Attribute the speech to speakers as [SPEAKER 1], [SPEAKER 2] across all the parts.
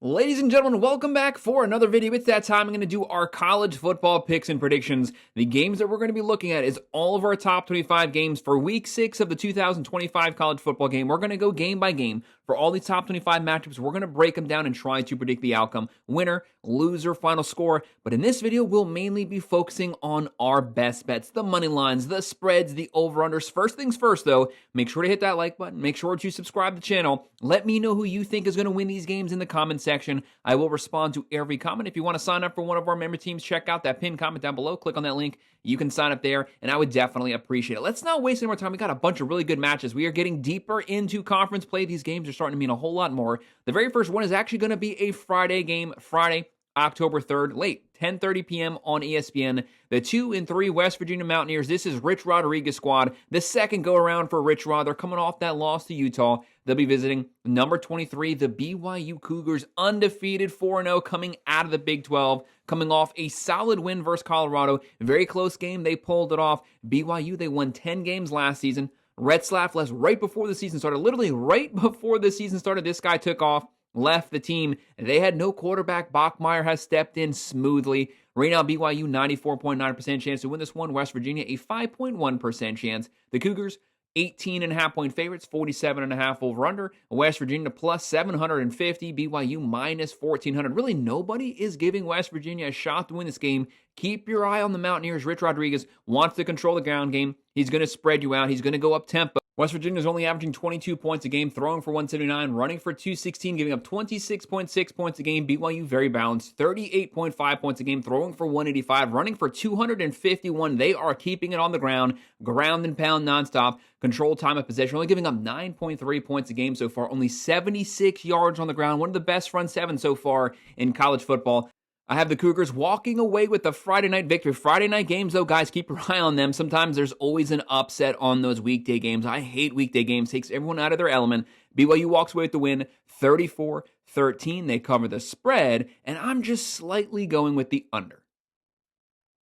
[SPEAKER 1] Ladies and gentlemen, welcome back for another video. It's that time. I'm going to do our college football picks and predictions. The games that we're going to be looking at is all of our top 25 games for week 6 of the 2025 college football game. We're going to go game by game for all these top 25 matchups. We're going to break them down and try to predict the outcome, winner, loser, final score. But in this video, we'll mainly be focusing on our best bets, the money lines, the spreads, the over-unders. First things first, though, make sure to hit that like button. Make sure to subscribe to the channel. Let me know who you think is going to win these games in the comments section. I will respond to every comment. If you want to sign up for one of our member teams, check out that pinned comment down below. Click on that link. You can sign up there, and I would definitely appreciate it. Let's not waste any more time. We got a bunch of really good matches. We are getting deeper into conference play. These games are starting to mean a whole lot more. The very first one is actually going to be a Friday game, Friday, October 3rd, late 10:30 p.m. on ESPN. The 2 and 3 West Virginia Mountaineers. This is Rich Rodriguez squad. The second go around for Rich Rod. They're coming off that loss to Utah. They'll be visiting number 23, the BYU Cougars, undefeated 4-0 coming out of the Big 12, coming off a solid win versus Colorado. Very close game. They pulled it off. BYU, they won 10 games last season. Retzlaff left right before the season started. Literally right before the season started, this guy took off. Left the team. They had no quarterback. Bachmeier has stepped in smoothly. Right now, BYU 94.9% chance to win this one. West Virginia a 5.1% chance. The Cougars 18.5 point favorites, 47.5 over under. West Virginia plus 750, BYU minus 1400. Really, nobody is giving West Virginia a shot to win this game. Keep your eye on the Mountaineers. Rich Rodriguez wants to control the ground game. He's going to spread you out. He's going to go up tempo. West Virginia is only averaging 22 points a game, throwing for 179, running for 216, giving up 26.6 points a game. BYU very balanced, 38.5 points a game, throwing for 185, running for 251. They are keeping it on the ground and pound nonstop. Control time of possession, only giving up 9.3 points a game so far, only 76 yards on the ground. One of the best front seven so far in college football. I have the Cougars walking away with the Friday night victory. Friday night games, though, guys, keep your eye on them. Sometimes there's always an upset on those weekday games. I hate weekday games. Takes everyone out of their element. BYU walks away with the win, 34-13. They cover the spread, and I'm just slightly going with the under.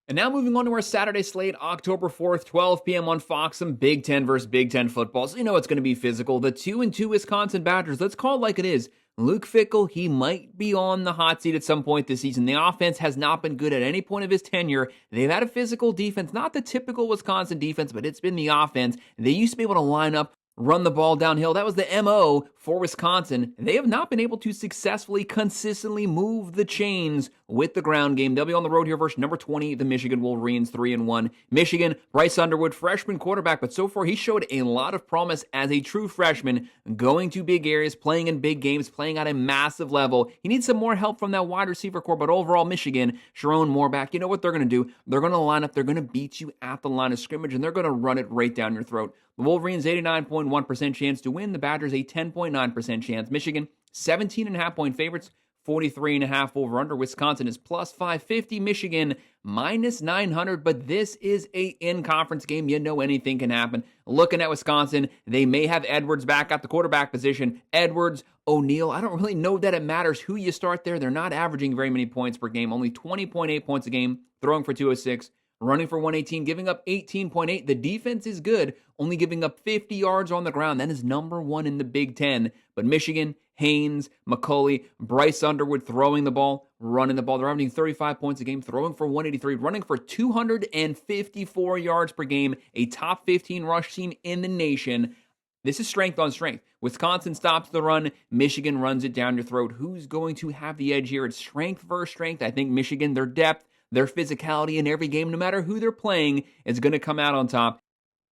[SPEAKER 1] And now moving on to our Saturday slate, October 4th, 12 p.m. on Fox, some Big Ten versus Big Ten football. So you know it's going to be physical. The 2-2 Wisconsin Badgers, let's call it like it is. Luke Fickell, he might be on the hot seat at some point this season. The offense has not been good at any point of his tenure. They've had a physical defense, not the typical Wisconsin defense, but it's been the offense. They used to be able to line up, run the ball downhill. That was the MO for Wisconsin. They have not been able to successfully, consistently move the chains with the ground game. They'll be on the road here versus number 20, the Michigan Wolverines, 3-1. Michigan, Bryce Underwood, freshman quarterback, but so far he showed a lot of promise as a true freshman, going to big areas, playing in big games, playing at a massive level. He needs some more help from that wide receiver core, but overall, Michigan, Sharon Moorback, you know what they're going to do? They're going to line up, they're going to beat you at the line of scrimmage, and they're going to run it right down your throat. The Wolverines, 89.1% chance to win. The Badgers, a 10.9% chance. Michigan, 17.5 point favorites, 43.5 over under. Wisconsin is plus 550. Michigan, minus 900. But this is a in-conference game. You know anything can happen. Looking at Wisconsin, they may have Edwards back at the quarterback position. Edwards, O'Neal, I don't really know that it matters who you start there. They're not averaging very many points per game. Only 20.8 points a game, throwing for 206. Running for 118, giving up 18.8. The defense is good, only giving up 50 yards on the ground. That is number 1 in the Big Ten. But Michigan, Haynes, McCulley, Bryce Underwood throwing the ball, running the ball. They're averaging 35 points a game, throwing for 183, running for 254 yards per game. A top 15 rush team in the nation. This is strength on strength. Wisconsin stops the run. Michigan runs it down your throat. Who's going to have the edge here? It's strength versus strength. I think Michigan, their depth, their physicality in every game, no matter who they're playing, is going to come out on top.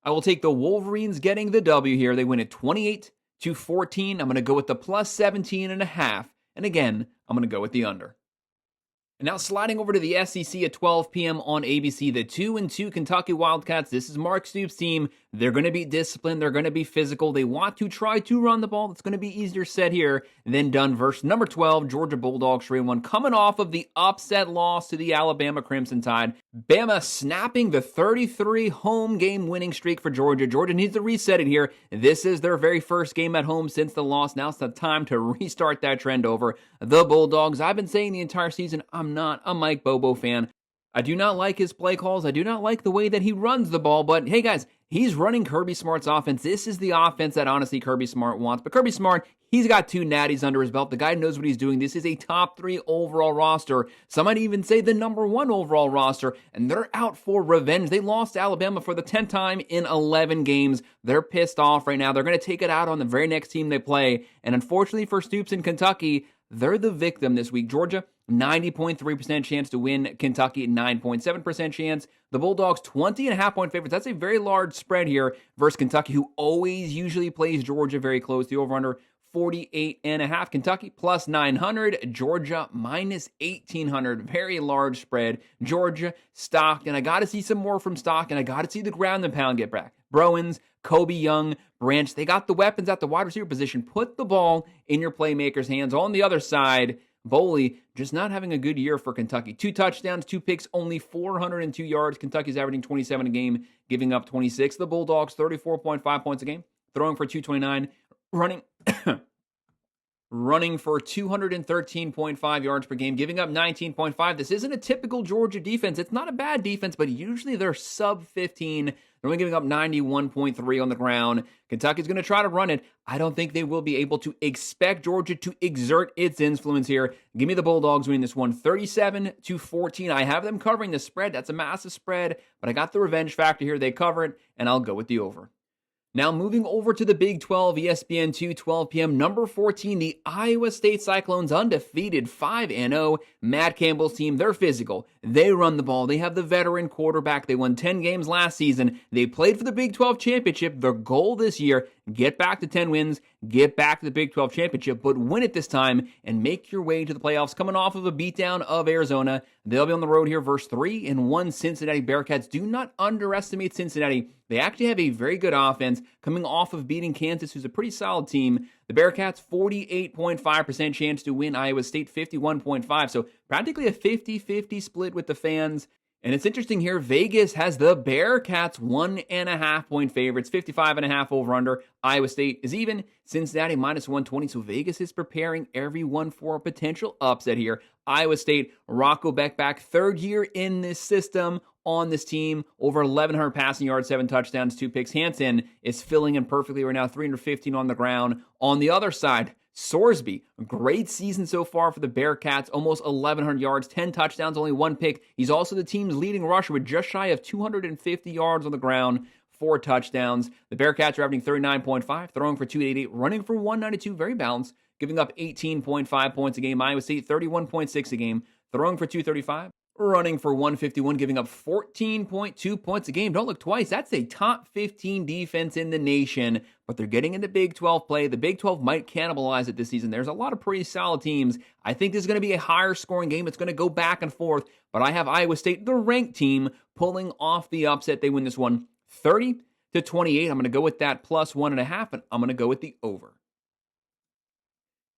[SPEAKER 1] I will take the Wolverines getting the W here. They win it 28-14. I'm going to go with the plus 17.5. And again, I'm going to go with the under. And now sliding over to the SEC at 12 p.m. on ABC, the 2-2 Kentucky Wildcats. This is Mark Stoops' team. They're going to be disciplined. They're going to be physical. They want to try to run the ball. It's going to be easier said here than done versus number 12, Georgia Bulldogs, 3-1, coming off of the upset loss to the Alabama Crimson Tide. Bama snapping the 33 home game winning streak for Georgia. Georgia needs to reset it here. This is their very first game at home since the loss. Now it's the time to restart that trend over. The Bulldogs, I've been saying the entire season, I'm not a Mike Bobo fan. I do not like his play calls. I do not like the way that he runs the ball. But hey, guys, he's running Kirby Smart's offense. This is the offense that honestly Kirby Smart wants. But Kirby Smart, he's got 2 natties under his belt. The guy knows what he's doing. This is a top 3 overall roster. Some might even say the number 1 overall roster. And they're out for revenge. They lost to Alabama for the 10th time in 11 games. They're pissed off right now. They're going to take it out on the very next team they play. And unfortunately for Stoops in Kentucky, they're the victim this week. Georgia, 90.3% chance to win. Kentucky, 9.7% chance. The Bulldogs, 20.5-point favorites. That's a very large spread here versus Kentucky, who always usually plays Georgia very close. The over-under, 48.5. Kentucky, plus 900. Georgia, minus 1,800. Very large spread. Georgia, Stockton. I got to see some more from Stockton. I got to see the ground and pound get back. Browans, Kobe Young, Branch, they got the weapons at the wide receiver position. Put the ball in your playmakers' hands. On the other side, Boley just not having a good year for Kentucky. 2 touchdowns, 2 picks, only 402 yards. Kentucky's averaging 27 a game, giving up 26. The Bulldogs, 34.5 points a game, throwing for 229, running for 213.5 yards per game, giving up 19.5. This isn't a typical Georgia defense. It's not a bad defense, but usually they're sub 15. They're only giving up 91.3 on the ground. Kentucky's going to try to run it. I don't think they will be able to. Expect Georgia to exert its influence here. Give me the Bulldogs winning this one 37-14. I have them covering the spread. That's a massive spread, but I got the revenge factor here. They cover it, and I'll go with the over. Now moving over to the Big 12, ESPN2, 12 p.m. Number 14, the Iowa State Cyclones, undefeated, 5-0. Matt Campbell's team, they're physical. They run the ball. They have the veteran quarterback. They won 10 games last season. They played for the Big 12 championship. Their goal this year, get back to 10 wins, get back to the Big 12 championship, but win it this time and make your way to the playoffs. Coming off of a beatdown of Arizona, they'll be on the road here versus 3-1 Cincinnati Bearcats. Do not underestimate Cincinnati. They actually have a very good offense coming off of beating Kansas, who's a pretty solid team. The Bearcats, 48.5% chance to win. Iowa State, 51.5%. So practically a 50-50 split with the fans. And it's interesting here, Vegas has the Bearcats 1.5-point favorites, 55.5 over-under. Iowa State is even. Cincinnati minus 120. So Vegas is preparing everyone for a potential upset here. Iowa State, Rocco Beck back, 3rd year in this system on this team, over 1,100 passing yards, 7 touchdowns, 2 picks. Hansen is filling in perfectly right now, 315 on the ground. On the other side, Sorsby, great season so far for the Bearcats, almost 1,100 yards, 10 touchdowns, only 1 pick. He's also the team's leading rusher with just shy of 250 yards on the ground, 4 touchdowns. The Bearcats are averaging 39.5, throwing for 288, running for 192, very balanced, giving up 18.5 points a game. Iowa State, 31.6 a game, throwing for 235. Running for 151, giving up 14.2 points a game. Don't look twice. That's a top 15 defense in the nation, but they're getting into Big 12 play. The Big 12 might cannibalize it this season. There's a lot of pretty solid teams. I think this is going to be a higher scoring game. It's going to go back and forth, but I have Iowa State, the ranked team, pulling off the upset. They win this one 30-28. I'm going to go with that plus 1.5, and I'm going to go with the over.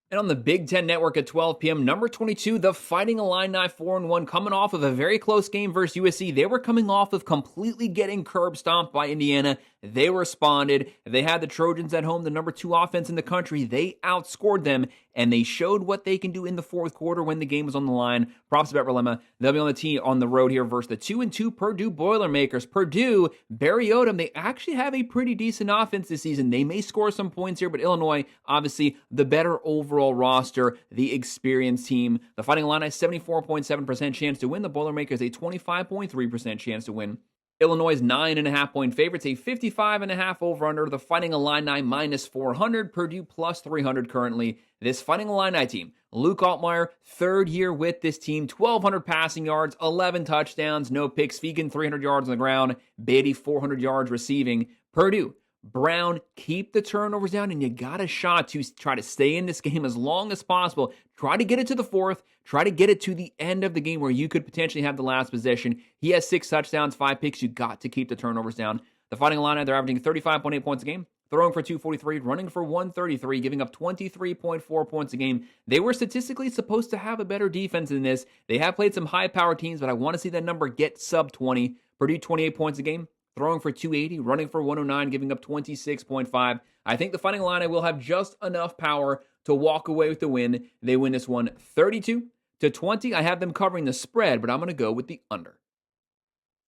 [SPEAKER 1] And on the Big Ten Network at 12 p.m., number 22, the Fighting Illini, 4-1, coming off of a very close game versus USC. They were coming off of completely getting curb stomped by Indiana. They responded. They had the Trojans at home, the number 2 offense in the country. They outscored them, and they showed what they can do in the 4th quarter when the game was on the line. Props to Bet Berlema. They'll be on the tee on the road here versus the 2-2 Purdue Boilermakers. Purdue, Barry Odom, they actually have a pretty decent offense this season. They may score some points here, but Illinois, obviously, the better overall roster, the experienced team. The Fighting Illini, 74.7% chance to win. The Boilermakers, a 25.3% chance to win. Illinois' 9.5-point favorites, a 55.5 over-under. The Fighting Illini minus 400. Purdue plus 300 currently. This Fighting Illini team, Luke Altmaier, 3rd year with this team, 1,200 passing yards, 11 touchdowns, no picks. Fegan, 300 yards on the ground. Beatty, 400 yards receiving. Purdue, Brown, keep the turnovers down, and you got a shot to try to stay in this game as long as possible. Try to get it to the 4th. Try to get it to the end of the game where you could potentially have the last possession. He has 6 touchdowns, 5 picks. You got to keep the turnovers down. The Fighting Illini, they're averaging 35.8 points a game, throwing for 243, running for 133, giving up 23.4 points a game. They were statistically supposed to have a better defense than this. They have played some high-power teams, but I want to see that number get sub 20. Purdue, 28 points a game, throwing for 280, running for 109, giving up 26.5. I think the Fighting Illini will have just enough power to walk away with the win. They win this one 32-20. I have them covering the spread, but I'm going to go with the under.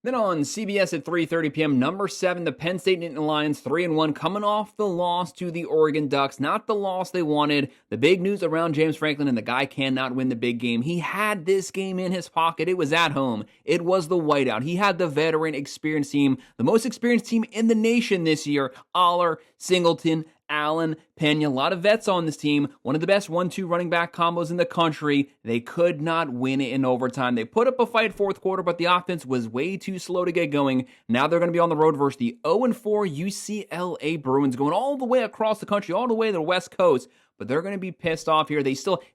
[SPEAKER 1] Then on CBS at 3:30 p.m., number 7, the Penn State Nittany Lions, 3-1, coming off the loss to the Oregon Ducks. Not the loss they wanted. The big news around James Franklin, and the guy cannot win the big game. He had this game in his pocket. It was at home. It was the whiteout. He had the veteran experienced team, the most experienced team in the nation this year. Aller, Singleton, Allen, Pena, a lot of vets on this team. One of the best 1-2 running back combos in the country. They could not win it in overtime. They put up a fight fourth quarter, but the offense was way too slow to get going. Now they're going to be on the road versus the 0-4 UCLA Bruins, going all the way across the country, all the way to the West Coast. But they're going to be pissed off here.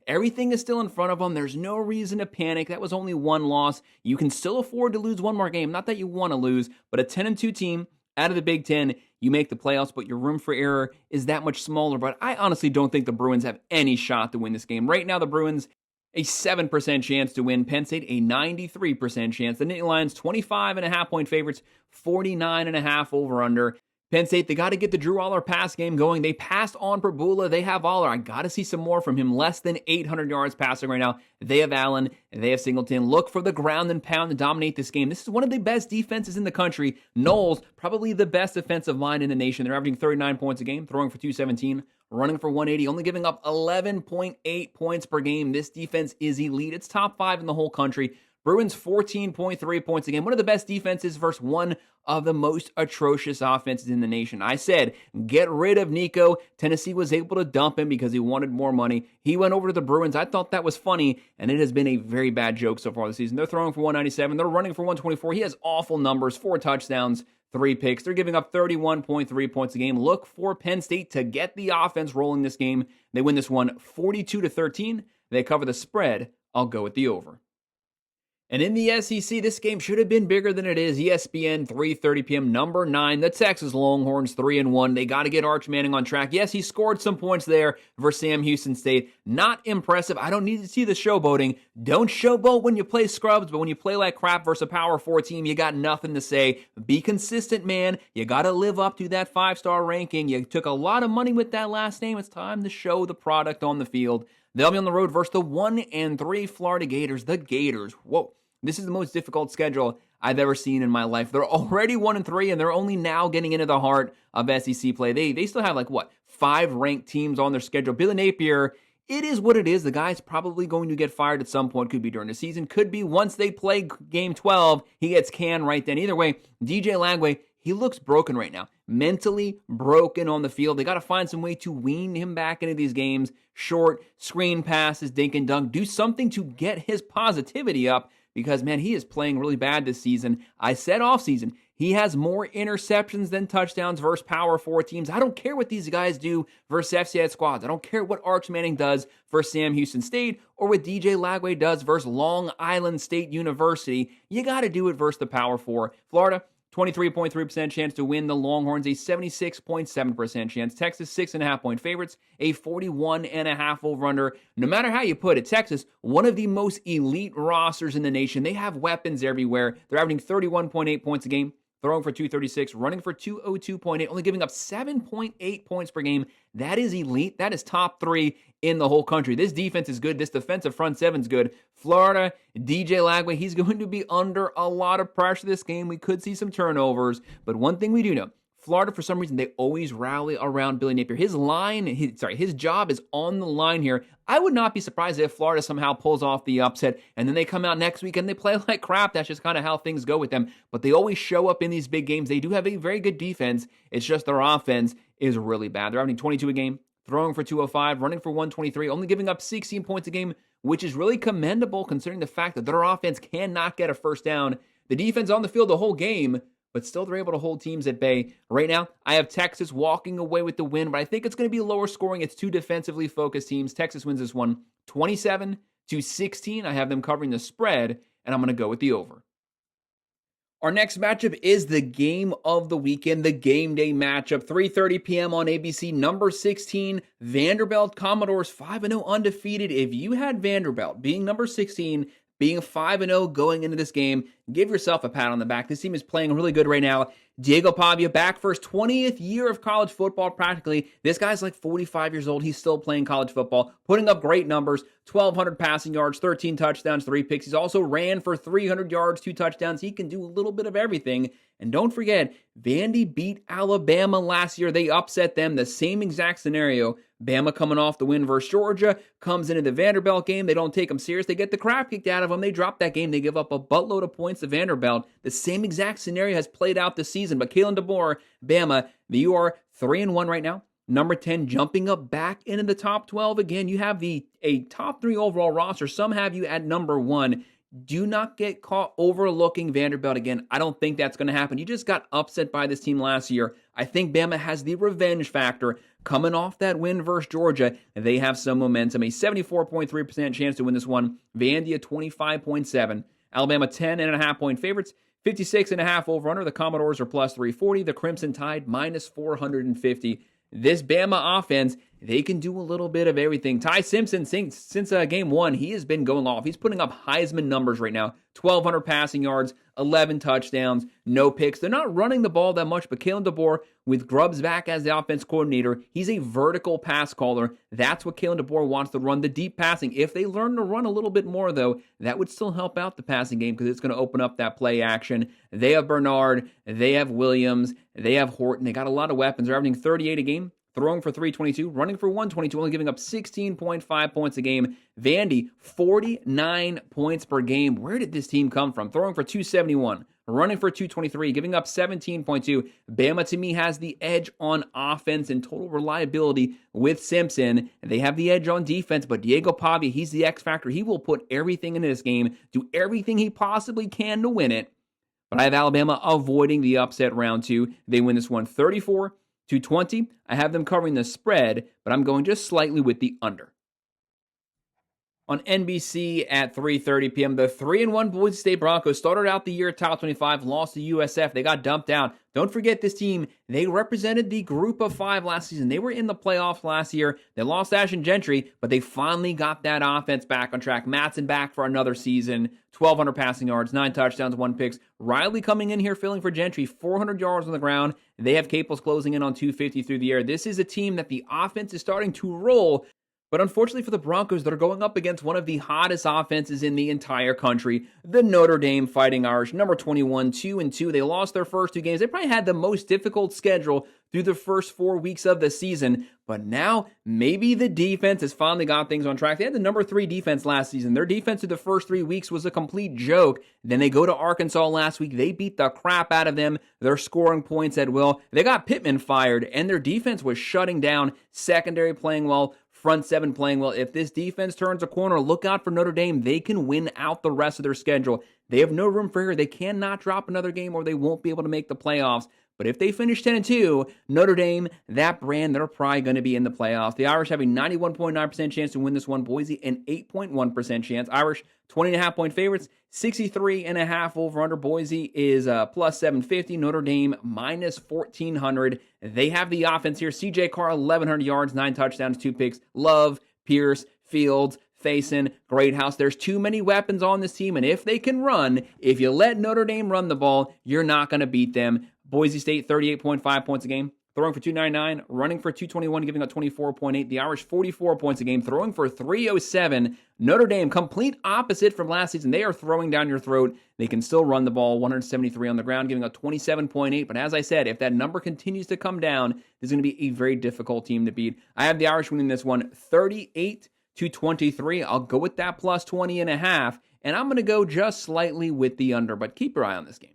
[SPEAKER 1] Everything is still in front of them. There's no reason to panic. That was only one loss. You can still afford to lose one more game. Not that you want to lose, but a 10-2 team out of the Big Ten, you make the playoffs, but your room for error is that much smaller. But I honestly don't think the Bruins have any shot to win this game. Right now, the Bruins, a 7% chance to win. Penn State, a 93% chance. The Nittany Lions, 25.5-point favorites, 49.5 over-under. Penn State, they got to get the Drew Aller pass game going. They passed on Perbula. They have Aller. I got to see some more from him. Less than 800 yards passing right now. They have Allen, and they have Singleton. Look for the ground and pound to dominate this game. This is one of the best defenses in the country. Knowles, probably the best defensive line in the nation. They're averaging 39 points a game, throwing for 217, running for 180, only giving up 11.8 points per game. This defense is elite. It's top 5 in the whole country. Bruins 14.3 points a game. One of the best defenses versus one of the most atrocious offenses in the nation. I said, get rid of Nico. Tennessee was able to dump him because he wanted more money. He went over to the Bruins. I thought that was funny, and it has been a very bad joke so far this season. They're throwing for 197. They're running for 124. He has awful numbers, 4 touchdowns, 3 picks. They're giving up 31.3 points a game. Look for Penn State to get the offense rolling this game. They win this one 42-13. They cover the spread. I'll go with the over. And in the SEC, this game should have been bigger than it is. ESPN, 3:30 p.m., number 9, the Texas Longhorns, 3-1. They got to get Arch Manning on track. Yes, he scored some points there versus Sam Houston State. Not impressive. I don't need to see the showboating. Don't showboat when you play scrubs, but when you play like crap versus a Power 4 team, you got nothing to say. Be consistent, man. You got to live up to that 5-star ranking. You took a lot of money with that last name. It's time to show the product on the field. They'll be on the road versus the 1-3 Florida Gators. The Gators. Whoa. This is the most difficult schedule I've ever seen in my life. They're already 1-3, and they're only now getting into the heart of SEC play. They still have 5 ranked teams on their schedule. Billy Napier, it is what it is. The guy's probably going to get fired at some point. Could be during the season. Could be once they play game 12, he gets canned right then. Either way, DJ Lagway, he looks broken right now. Mentally broken on the field. They got to find some way to wean him back into these games. Short, screen passes, dink and dunk. Do something to get his positivity up. Because, man, he is playing really bad this season. I said offseason, he has more interceptions than touchdowns versus Power 4 teams. I don't care what these guys do versus FCS squads. I don't care what Arch Manning does versus Sam Houston State or what DJ Lagway does versus Long Island State University. You got to do it versus the Power 4. Florida, 23.3% chance to win. The Longhorns, a 76.7% chance. Texas, 6.5-point favorites, a 41.5 over-under. No matter how you put it, Texas, one of the most elite rosters in the nation. They have weapons everywhere. They're averaging 31.8 points a game, throwing for 236, running for 202.8, only giving up 7.8 points per game. That is elite. That is top 3 in the whole country. This defense is good. This defensive front seven's good. Florida, DJ Lagway, he's going to be under a lot of pressure this game. We could see some turnovers, but one thing we do know, Florida, for some reason, they always rally around Billy Napier. His job is on the line here. I would not be surprised if Florida somehow pulls off the upset, and then they come out next week and they play like crap. That's just kind of how things go with them. But they always show up in these big games. They do have a very good defense. It's just their offense is really bad. They're averaging 22 a game, throwing for 205, running for 123, only giving up 16 points a game, which is really commendable considering the fact that their offense cannot get a first down. The defense on the field the whole game, but still they're able to hold teams at bay. Right now, I have Texas walking away with the win, but I think it's going to be lower scoring. It's 2 defensively focused teams. Texas wins this one 27-16. I have them covering the spread, and I'm going to go with the over. Our next matchup is the game of the weekend, the game day matchup, 3:30 p.m. on ABC, number 16, Vanderbilt Commodores 5-0 undefeated. If you had Vanderbilt being number 16, being 5-0 going into this game. Give yourself a pat on the back. This team is playing really good right now. Diego Pavia back for his 20th year of college football practically. This guy's like 45 years old. He's still playing college football, putting up great numbers, 1,200 passing yards, 13 touchdowns, 3 picks. He's also ran for 300 yards, 2 touchdowns. He can do a little bit of everything. And don't forget, Vandy beat Alabama last year. They upset them. The same exact scenario. Bama coming off the win versus Georgia, comes into the Vanderbilt game. They don't take them serious. They get the crap kicked out of them. They drop that game. They give up a buttload of points to Vanderbilt. The same exact scenario has played out this season. But Kalen DeBoer, Bama, you are 3-1 right now. Number 10, jumping up back into the top 12 again. You have a top 3 overall roster. Some have you at number 1. Do not get caught overlooking Vanderbilt again. I don't think that's going to happen. You just got upset by this team last year. I think Bama has the revenge factor coming off that win versus Georgia. They have some momentum. A 74.3% chance to win this one. Vandy 25.7. Alabama 10.5 point favorites. 56.5 over-under. The Commodores are plus 340. The Crimson Tide minus 450. This Bama offense, they can do a little bit of everything. Ty Simpson, since game 1, he has been going off. He's putting up Heisman numbers right now. 1,200 passing yards, 11 touchdowns, no picks. They're not running the ball that much, but Kalen DeBoer, with Grubbs back as the offense coordinator, he's a vertical pass caller. That's what Kalen DeBoer wants to run, the deep passing. If they learn to run a little bit more, though, that would still help out the passing game because it's going to open up that play action. They have Bernard, they have Williams, they have Horton. They got a lot of weapons. They're averaging 38 a game. Throwing for 322, running for 122, only giving up 16.5 points a game. Vandy, 49 points per game. Where did this team come from? Throwing for 271, running for 223, giving up 17.2. Bama, to me, has the edge on offense and total reliability with Simpson. They have the edge on defense, but Diego Pavia, he's the X factor. He will put everything into this game, do everything he possibly can to win it. But I have Alabama avoiding the upset round 2. They win this one 34-20. I have them covering the spread, but I'm going just slightly with the under. On NBC at 3:30 p.m., the 3-1 Boise State Broncos started out the year top 25, lost to USF. They got dumped out. Don't forget this team, they represented the group of 5 last season. They were in the playoffs last year. They lost Ashton Gentry, but they finally got that offense back on track. Matson back for another season, 1,200 passing yards, 9 touchdowns, 1 picks. Riley coming in here filling for Gentry, 400 yards on the ground. They have Capels closing in on 250 through the air. This is a team that the offense is starting to roll. But unfortunately for the Broncos, they're going up against one of the hottest offenses in the entire country, the Notre Dame Fighting Irish, number 21, 2-2. They lost their first 2 games. They probably had the most difficult schedule through the first 4 weeks of the season. But now, maybe the defense has finally got things on track. They had the number 3 defense last season. Their defense through the first 3 weeks was a complete joke. Then they go to Arkansas last week. They beat the crap out of them. They're scoring points at will. They got Pittman fired, and their defense was shutting down. Secondary playing well. Front 7 playing well. If this defense turns a corner, look out for Notre Dame. They can win out the rest of their schedule. They have no room for error. They cannot drop another game or they won't be able to make the playoffs. But if they finish 10-2, Notre Dame, that brand, they're probably going to be in the playoffs. The Irish have a 91.9% chance to win this one. Boise, an 8.1% chance. Irish, 20.5 point favorites, 63.5 over-under. Boise is plus 750. Notre Dame, minus 1,400. They have the offense here. C.J. Carr, 1,100 yards, 9 touchdowns, 2 picks. Love, Pierce, Fields, Faison, Greathouse. There's too many weapons on this team, and if they can run, if you let Notre Dame run the ball, you're not going to beat them. Boise State, 38.5 points a game, throwing for 299, running for 221, giving up 24.8. The Irish, 44 points a game, throwing for 307. Notre Dame, complete opposite from last season. They are throwing down your throat. They can still run the ball, 173 on the ground, giving up 27.8. But as I said, if that number continues to come down, this is going to be a very difficult team to beat. I have the Irish winning this one 38-23. I'll go with that plus 20.5, and I'm going to go just slightly with the under, but keep your eye on this game.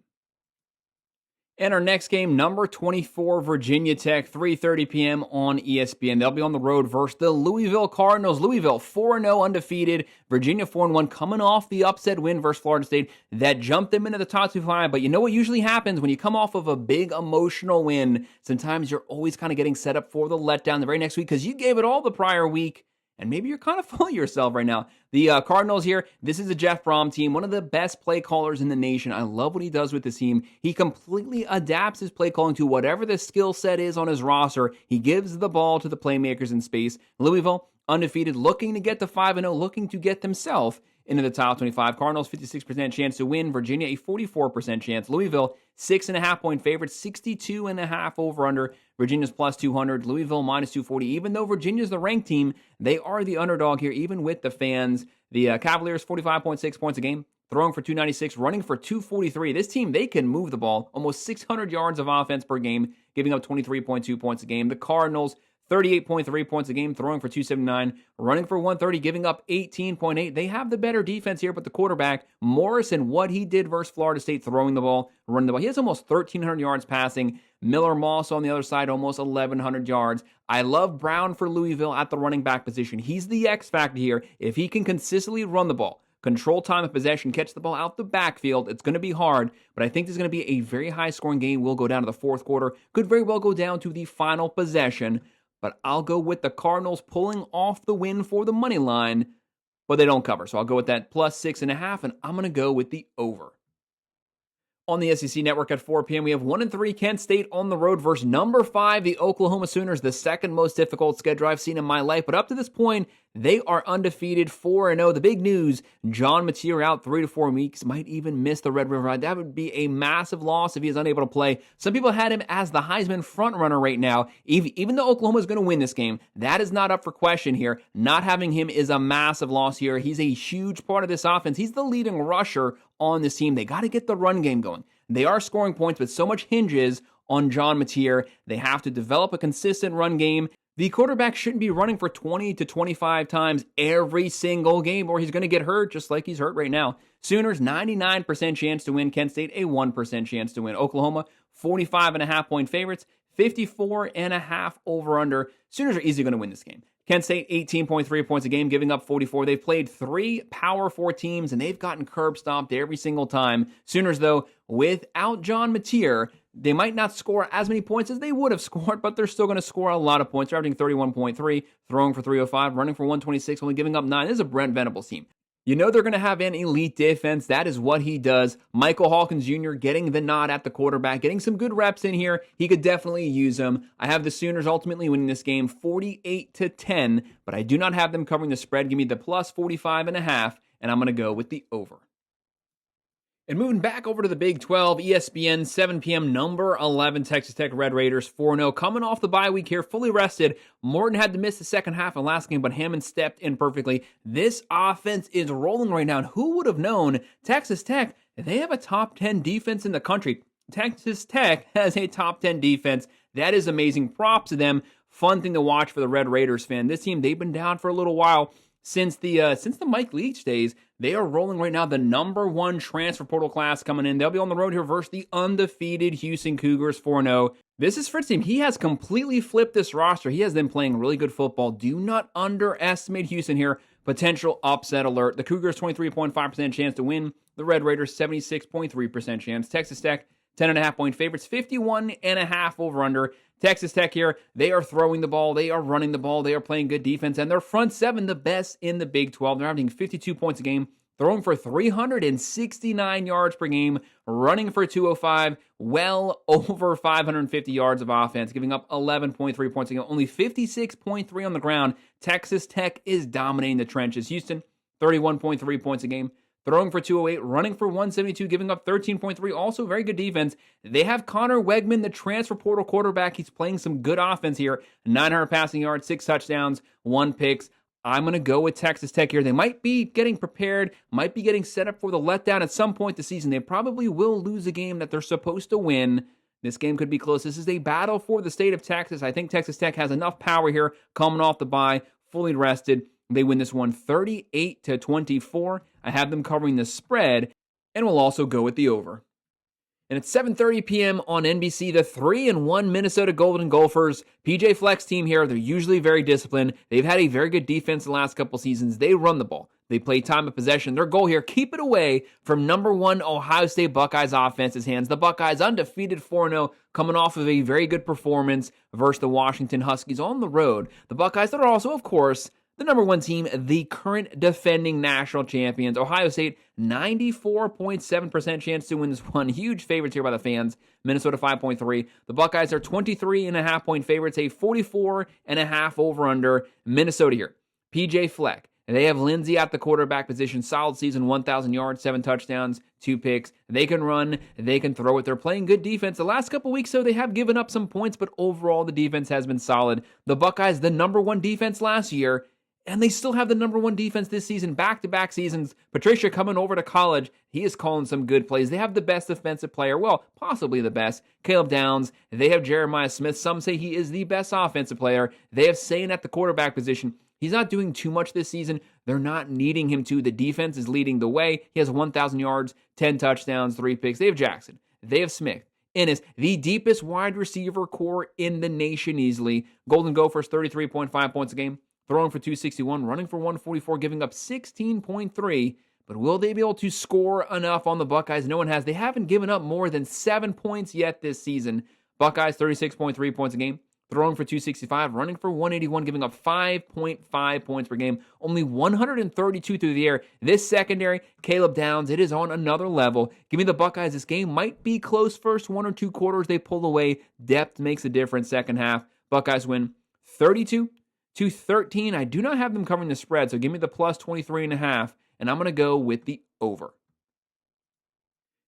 [SPEAKER 1] And our next game, number 24, Virginia Tech, 3:30 p.m. on ESPN. They'll be on the road versus the Louisville Cardinals. Louisville, 4-0 undefeated. Virginia, 4-1, coming off the upset win versus Florida State. That jumped them into the top 25. But you know what usually happens when you come off of a big emotional win? Sometimes you're always kind of getting set up for the letdown the very next week because you gave it all the prior week. And maybe you're kind of full of yourself right now. The Cardinals here, this is a Jeff Brom team, one of the best play callers in the nation. I love what he does with this team. He completely adapts his play calling to whatever the skill set is on his roster. He gives the ball to the playmakers in space. Louisville, undefeated, looking to get to 5-0, looking to get themselves into the top 25. Cardinals, 56% chance to win. Virginia, a 44% chance. Louisville, 6.5-point favorite, 62.5 over-under. Virginia's plus 200. Louisville, minus 240. Even though Virginia's the ranked team, they are the underdog here, even with the fans. The Cavaliers, 45.6 points a game, throwing for 296, running for 243. This team, they can move the ball, almost 600 yards of offense per game, giving up 23.2 points a game. The Cardinals, 38.3 points a game, throwing for 279, running for 130, giving up 18.8. They have the better defense here, but the quarterback, Morrison, what he did versus Florida State, throwing the ball, running the ball. He has almost 1,300 yards passing. Miller Moss on the other side, almost 1,100 yards. I love Brown for Louisville at the running back position. He's the X factor here. If he can consistently run the ball, control time of possession, catch the ball out the backfield, it's going to be hard, but I think there's going to be a very high-scoring game. We'll go down to the fourth quarter. Could very well go down to the final possession. But I'll go with the Cardinals pulling off the win for the money line, but they don't cover. So I'll go with that plus 6.5, and I'm going to go with the over. On the SEC Network at 4 p.m., we have 1-3 Kent State on the road versus number 5, the Oklahoma Sooners, the second most difficult schedule I've seen in my life. But up to this point, they are undefeated, 4-0. The big news, John Mateer out 3 to 4 weeks, might even miss the Red River Ride. That would be a massive loss if he is unable to play. Some people had him as the Heisman frontrunner right now. Even though Oklahoma is going to win this game, that is not up for question here. Not having him is a massive loss here. He's a huge part of this offense. He's the leading rusher on this team. They got to get the run game going. They are scoring points, but so much hinges on John Mateer. They have to develop a consistent run game. The quarterback shouldn't be running for 20 to 25 times every single game, or he's going to get hurt just like he's hurt right now. Sooners, 99% chance to win. Kent State, a 1% chance to win. Oklahoma, 45.5-point favorites, 54.5 over-under. Sooners are easily going to win this game. Kent State, 18.3 points a game, giving up 44. They've played 3 Power 4 teams, and they've gotten curb stomped every single time. Sooners, though, without John Mateer, they might not score as many points as they would have scored, but they're still going to score a lot of points. They're averaging 31.3, throwing for 305, running for 126, only giving up 9. This is a Brent Venables team. You know they're going to have an elite defense. That is what he does. Michael Hawkins Jr. getting the nod at the quarterback, getting some good reps in here. He could definitely use them. I have the Sooners ultimately winning this game 48-10, but I do not have them covering the spread. Give me the plus 45.5, and I'm going to go with the over. And moving back over to the Big 12, ESPN, 7 p.m., number 11, Texas Tech Red Raiders, 4-0. Coming off the bye week here, fully rested. Morton had to miss the second half of the last game, but Hammond stepped in perfectly. This offense is rolling right now, and who would have known Texas Tech, they have a top 10 defense in the country. Texas Tech has a top 10 defense. That is amazing. Props to them. Fun thing to watch for the Red Raiders fan. This team, they've been down for a little while. Since the Mike Leach days, they are rolling right now. The number 1 transfer portal class coming in. They'll be on the road here versus the undefeated Houston Cougars 4-0. This is Fritz's team. He has completely flipped this roster. He has them playing really good football. Do not underestimate Houston here. Potential upset alert. The Cougars 23.5% chance to win. The Red Raiders 76.3% chance. Texas Tech 10.5-point favorites, 51.5 over-under. Texas Tech here, they are throwing the ball, they are running the ball, they are playing good defense, and their front 7 the best in the Big 12. They're averaging 52 points a game, throwing for 369 yards per game, running for 205, well over 550 yards of offense, giving up 11.3 points a game, only 56.3 on the ground. Texas Tech is dominating the trenches. Houston, 31.3 points a game, throwing for 208, running for 172, giving up 13.3. Also, very good defense. They have Connor Wegman, the transfer portal quarterback. He's playing some good offense here. 900 passing yards, 6 touchdowns, 1 picks. I'm going to go with Texas Tech here. They might be getting prepared, might be getting set up for the letdown at some point this season. They probably will lose a game that they're supposed to win. This game could be close. This is a battle for the state of Texas. I think Texas Tech has enough power here, coming off the bye, fully rested. They win this one 38-24. I have them covering the spread, and we'll also go with the over. And it's 7:30 p.m. on NBC, the 3-1 Minnesota Golden Gophers. PJ Fleck's team here, they're usually very disciplined. They've had a very good defense the last couple seasons. They run the ball. They play time of possession. Their goal here, keep it away from number 1 Ohio State Buckeyes offense's hands. The Buckeyes undefeated 4-0, coming off of a very good performance versus the Washington Huskies on the road. The Buckeyes that are also, of course, the number 1 team, the current defending national champions. Ohio State, 94.7% chance to win this one. Huge favorites here by the fans. Minnesota, 5.3. The Buckeyes are 23.5-point favorites, a 44.5 over-under. Minnesota here, PJ Fleck. And they have Lindsey at the quarterback position. Solid season, 1,000 yards, 7 touchdowns, 2 picks. They can run, they can throw it. They're playing good defense. The last couple weeks, though, they have given up some points, but overall, the defense has been solid. The Buckeyes, the number 1 defense last year, and they still have the number 1 defense this season, back-to-back seasons. Patricia coming over to college, he is calling some good plays. They have the best defensive player, well, possibly the best, Caleb Downs. They have Jeremiah Smith. Some say he is the best offensive player. They have Sane at the quarterback position. He's not doing too much this season. They're not needing him to. The defense is leading the way. He has 1,000 yards, 10 touchdowns, 3 picks. They have Jackson. They have Smith. Ennis, the deepest wide receiver core in the nation easily. Golden Gophers, 33.5 points a game. Throwing for 261, running for 144, giving up 16.3. But will they be able to score enough on the Buckeyes? No one has. They haven't given up more than 7 points yet this season. Buckeyes, 36.3 points a game. Throwing for 265, running for 181, giving up 5.5 points per game. Only 132 through the air. This secondary, Caleb Downs, it is on another level. Give me the Buckeyes. This game might be close first 1 or 2 quarters. They pull away. Depth makes a difference second half. Buckeyes win 32-13. I do not have them covering the spread, so give me the plus 23.5, and I'm going to go with the over.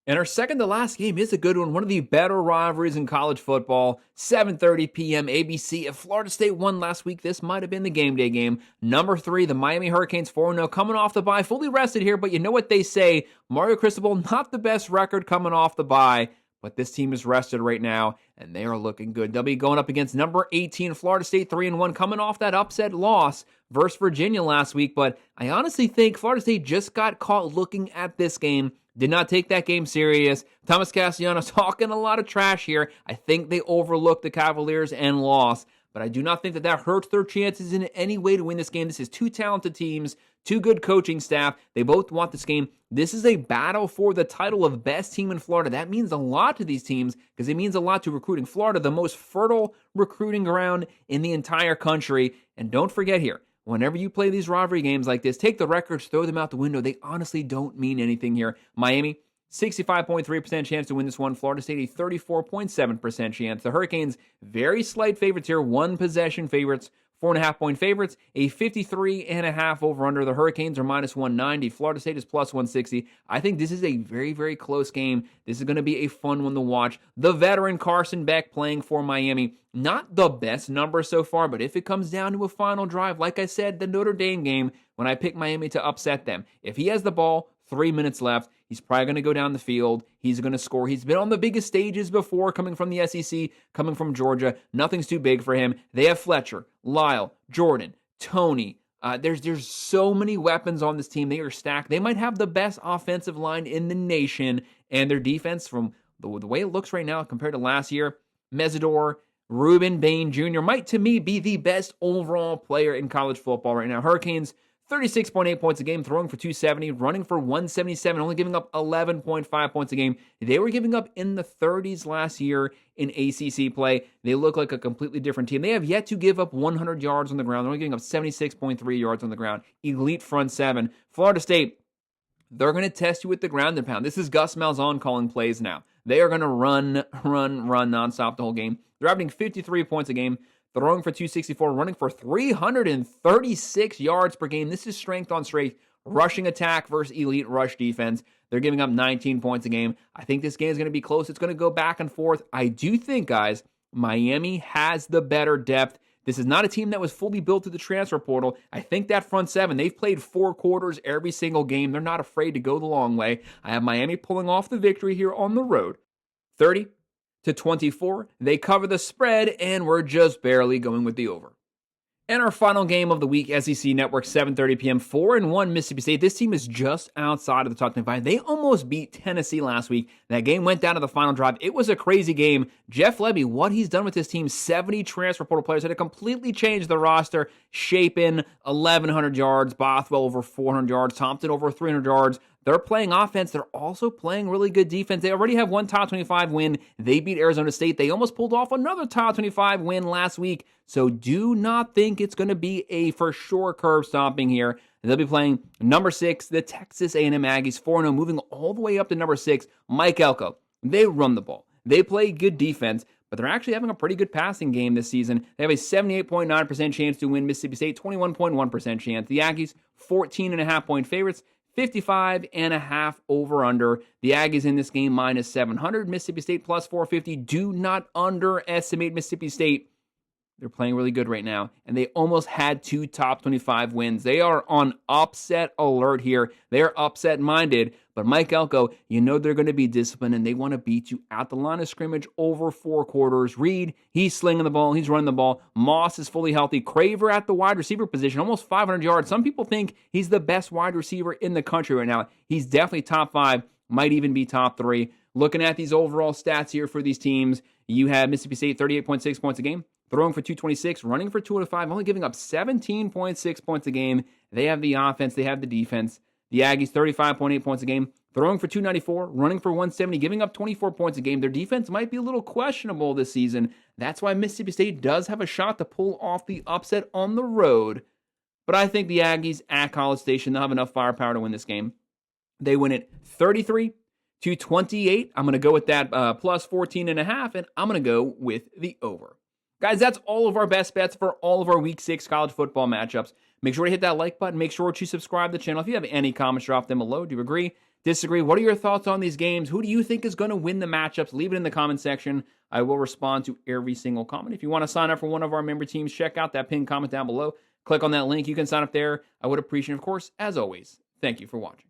[SPEAKER 1] And our second to last game is a good one of the better rivalries in college football. 7:30 p.m. ABC. If Florida State won last week, this might have been the game day game. Number 3, the Miami Hurricanes 4-0, coming off the bye, fully rested here, but you know what they say, Mario Cristobal, not the best record coming off the bye, but this team is rested right now, and they are looking good. They'll be going up against number 18, Florida State, 3-1, coming off that upset loss versus Virginia last week, but I honestly think Florida State just got caught looking at this game. Did not take that game serious. Thomas Castellanos talking a lot of trash here. I think they overlooked the Cavaliers and lost, but I do not think that hurts their chances in any way to win this game. This is 2 talented teams, 2 good coaching staff. They both want this game. This is a battle for the title of best team in Florida. That means a lot to these teams because it means a lot to recruiting. Florida, the most fertile recruiting ground in the entire country. And don't forget here, whenever you play these rivalry games like this, take the records, throw them out the window. They honestly don't mean anything here. Miami, 65.3% chance to win this one. Florida State, a 34.7% chance. The Hurricanes, very slight favorites here. 1 possession favorites. 4.5-point favorites, a 53.5 over-under. The Hurricanes are minus 190. Florida State is plus 160. I think this is a very, very close game. This is going to be a fun one to watch. The veteran Carson Beck playing for Miami. Not the best number so far, but if it comes down to a final drive, like I said, the Notre Dame game, when I pick Miami to upset them, if he has the ball, 3 minutes left, he's probably going to go down the field. He's going to score. He's been on the biggest stages before, coming from the SEC, coming from Georgia. Nothing's too big for him. They have Fletcher, Lyle, Jordan, Tony. There's so many weapons on this team. They are stacked. They might have the best offensive line in the nation, and their defense, from the way it looks right now compared to last year, Mesidor, Ruben Bain Jr. might, to me, be the best overall player in college football right now. Hurricanes, 36.8 points a game, throwing for 270, running for 177, only giving up 11.5 points a game. They were giving up in the 30s last year in ACC play. They look like a completely different team. They have yet to give up 100 yards on the ground. They're only giving up 76.3 yards on the ground. Elite front 7. Florida State, they're going to test you with the ground and pound. This is Gus Malzahn calling plays now. They are going to run nonstop the whole game. They're averaging 53 points a game. Throwing for 264, running for 336 yards per game. This is strength on strength. Rushing attack versus elite rush defense. They're giving up 19 points a game. I think this game is going to be close. It's going to go back and forth. I do think, guys, Miami has the better depth. This is not a team that was fully built through the transfer portal. I think that front 7, they've played 4 quarters every single game. They're not afraid to go the long way. I have Miami pulling off the victory here on the road. 30-24. They cover the spread, and we're just barely going with the over. And our final game of the week, SEC Network, 7:30 p.m., 4-1 Mississippi State. This team is just outside of the top 25. They almost beat Tennessee last week. That game went down to the final drive. It was a crazy game. Jeff Lebby, what he's done with his team, 70 transfer portal players, had to completely change the roster. Shapen, 1,100 yards. Bothwell, over 400 yards. Thompson, over 300 yards. They're playing offense. They're also playing really good defense. They already have one top 25 win. They beat Arizona State. They almost pulled off another top 25 win last week. So do not think it's going to be a for sure curve stomping here. They'll be playing number 6, the Texas A&M Aggies, 4-0, moving all the way up to number 6, Mike Elko. They run the ball. They play good defense, but they're actually having a pretty good passing game this season. They have a 78.9% chance to win Mississippi State, 21.1% chance. The Aggies, 14.5-point favorites, 55.5 over-under. The Aggies in this game minus 700. Mississippi State plus 450. Do not underestimate Mississippi State. They're playing really good right now, and they almost had 2 top 25 wins. They are on upset alert here. They're upset-minded, but Mike Elko, you know they're going to be disciplined, and they want to beat you at the line of scrimmage over 4 quarters. Reed, he's slinging the ball. He's running the ball. Moss is fully healthy. Craver at the wide receiver position, almost 500 yards. Some people think he's the best wide receiver in the country right now. He's definitely top 5, might even be top 3. Looking at these overall stats here for these teams, you have Mississippi State 38.6 points a game, throwing for 226, running for 205, only giving up 17.6 points a game. They have the offense, they have the defense. The Aggies 35.8 points a game, throwing for 294, running for 170, giving up 24 points a game. Their defense might be a little questionable this season. That's why Mississippi State does have a shot to pull off the upset on the road. But I think the Aggies at College Station, they'll have enough firepower to win this game. They win it 33-28. I'm going to go with that plus 14.5, and I'm going to go with the over. Guys, that's all of our best bets for all of our Week 6 college football matchups. Make sure to hit that like button. Make sure to subscribe to the channel. If you have any comments, drop them below. Do you agree? Disagree? What are your thoughts on these games? Who do you think is going to win the matchups? Leave it in the comment section. I will respond to every single comment. If you want to sign up for one of our member teams, check out that pinned comment down below. Click on that link. You can sign up there. I would appreciate it. Of course, as always, thank you for watching.